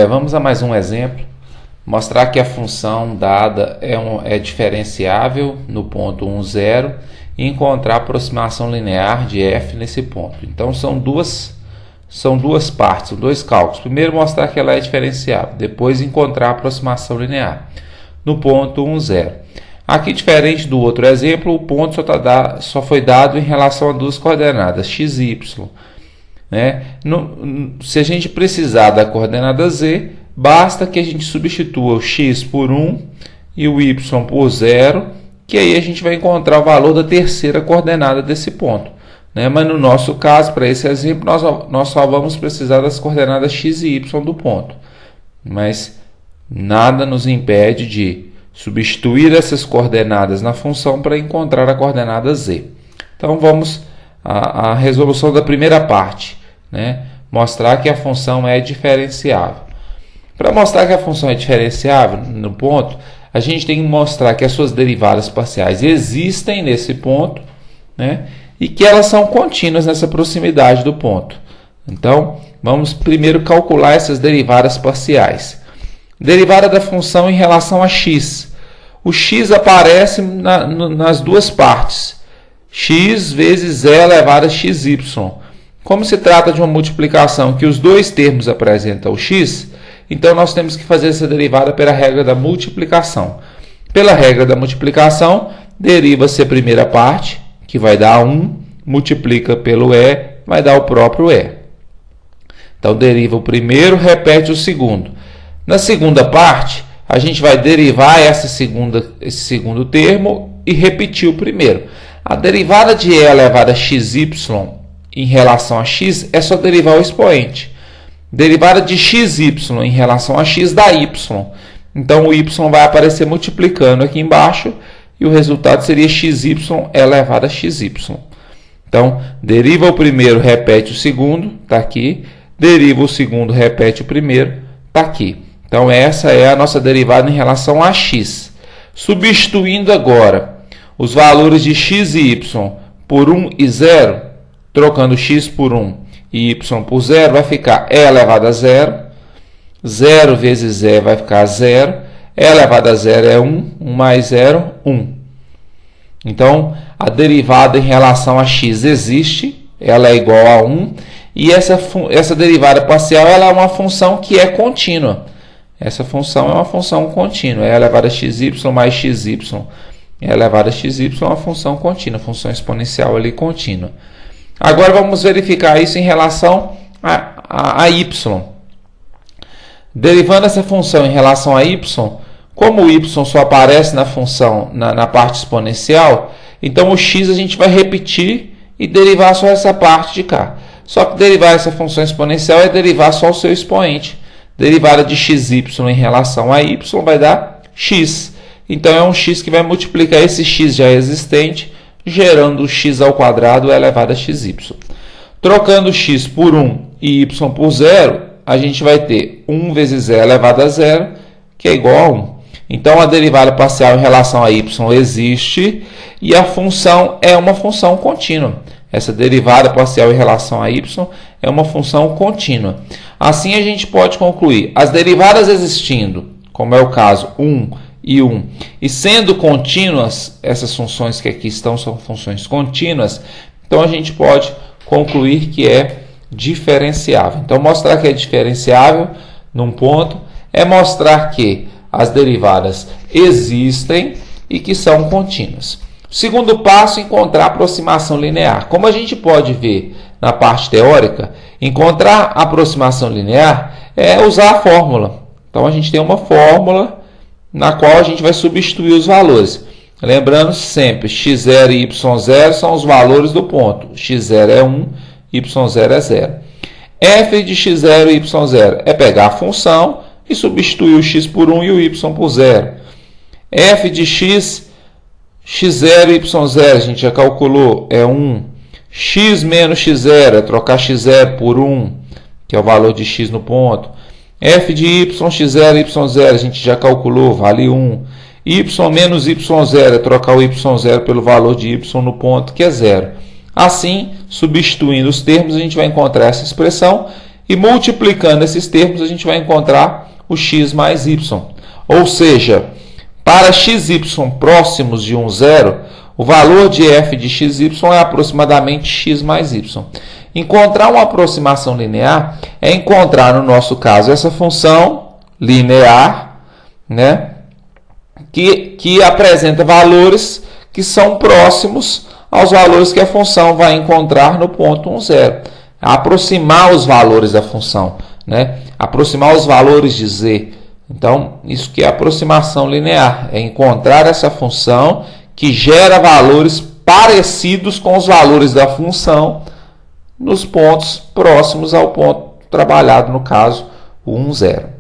Vamos a mais um exemplo. Mostrar que a função dada é diferenciável no ponto 1, 0 e encontrar a aproximação linear de f nesse ponto. Então são duas partes, são dois cálculos. Primeiro mostrar que ela é diferenciável, depois encontrar a aproximação linear no ponto 1, 0. Aqui, diferente do outro exemplo, o ponto só foi dado em relação a duas coordenadas, x e y. Se a gente precisar da coordenada z, basta que a gente substitua o x por 1 e o y por 0, que aí a gente vai encontrar o valor da terceira coordenada desse ponto. Mas no nosso caso, para esse exemplo, nós só vamos precisar das coordenadas x e y do ponto. Mas nada nos impede de substituir essas coordenadas na função para encontrar a coordenada z. Então vamos à resolução da primeira parte, mostrar que a função é diferenciável. Para mostrar que a função é diferenciável no ponto, a gente tem que mostrar que as suas derivadas parciais existem nesse ponto, e que elas são contínuas nessa proximidade do ponto. Então, vamos primeiro calcular essas derivadas parciais. Derivada da função em relação a x. O x aparece nas duas partes. X vezes e elevado a xy. Como se trata de uma multiplicação que os dois termos apresentam o x, então nós temos que fazer essa derivada pela regra da multiplicação. Pela regra da multiplicação, deriva-se a primeira parte, que vai dar 1, multiplica pelo e, vai dar o próprio e. Então, deriva o primeiro, repete o segundo. Na segunda parte, a gente vai derivar esse segundo termo e repetir o primeiro. A derivada de e elevado a xy em relação a x é só derivar o expoente. Derivada de xy em relação a x dá y. Então, o y vai aparecer multiplicando aqui embaixo e o resultado seria xy elevado a xy. Então, deriva o primeiro, repete o segundo, está aqui. Deriva o segundo, repete o primeiro, está aqui. Então, essa é a nossa derivada em relação a x. Substituindo agora os valores de x e y por 1 e 0, trocando x por 1 e y por 0, vai ficar e elevado a 0. 0 vezes e vai ficar 0. E elevado a 0 é 1. 1 mais 0, 1. Então, a derivada em relação a x existe. Ela é igual a 1. E essa derivada parcial ela é uma função que é contínua. Essa função é uma função contínua. E elevado a xy mais xy. E elevado a xy é uma função contínua. Função exponencial ali contínua. Agora vamos verificar isso em relação a y. Derivando essa função em relação a y, como o y só aparece na função na parte exponencial, então o x a gente vai repetir e derivar só essa parte de cá. Só que derivar essa função exponencial é derivar só o seu expoente. Derivada de xy em relação a y vai dar x. Então é um x que vai multiplicar esse x já existente, gerando o x ao quadrado elevado a xy. Trocando x por 1 e y por 0, a gente vai ter 1 vezes e elevado a 0, que é igual a 1. Então, a derivada parcial em relação a y existe e a função é uma função contínua. Essa derivada parcial em relação a y é uma função contínua. Assim, a gente pode concluir as derivadas existindo, como é o caso 1 e 1, e sendo contínuas, essas funções que aqui estão são funções contínuas, então a gente pode concluir que é diferenciável. Então, mostrar que é diferenciável num ponto é mostrar que as derivadas existem e que são contínuas. Segundo passo, encontrar a aproximação linear. Como a gente pode ver na parte teórica, encontrar a aproximação linear é usar a fórmula. Então, a gente tem uma fórmula na qual a gente vai substituir os valores. Lembrando sempre, x0 e y0 são os valores do ponto. x0 é 1, y0 é 0. f de x0 e y0 é pegar a função e substituir o x por 1 e o y por 0. f de x, x0 e y0, a gente já calculou, é 1. x menos x0 é trocar x0 por 1, que é o valor de x no ponto. f de y, x0 e y0, a gente já calculou, vale 1. y menos y0 é trocar o y0 pelo valor de y no ponto, que é 0. Assim, substituindo os termos, a gente vai encontrar essa expressão e multiplicando esses termos a gente vai encontrar o x mais y. Ou seja, para xy próximos de 1, 0, o valor de f de xy é aproximadamente x mais y. Encontrar uma aproximação linear é encontrar, no nosso caso, essa função linear, né, que apresenta valores que são próximos aos valores que a função vai encontrar no ponto 1, 0. Aproximar os valores da função, né? Aproximar os valores de z. Então, isso que é aproximação linear, é encontrar essa função que gera valores parecidos com os valores da função nos pontos próximos ao ponto trabalhado, no caso, o 1, 0.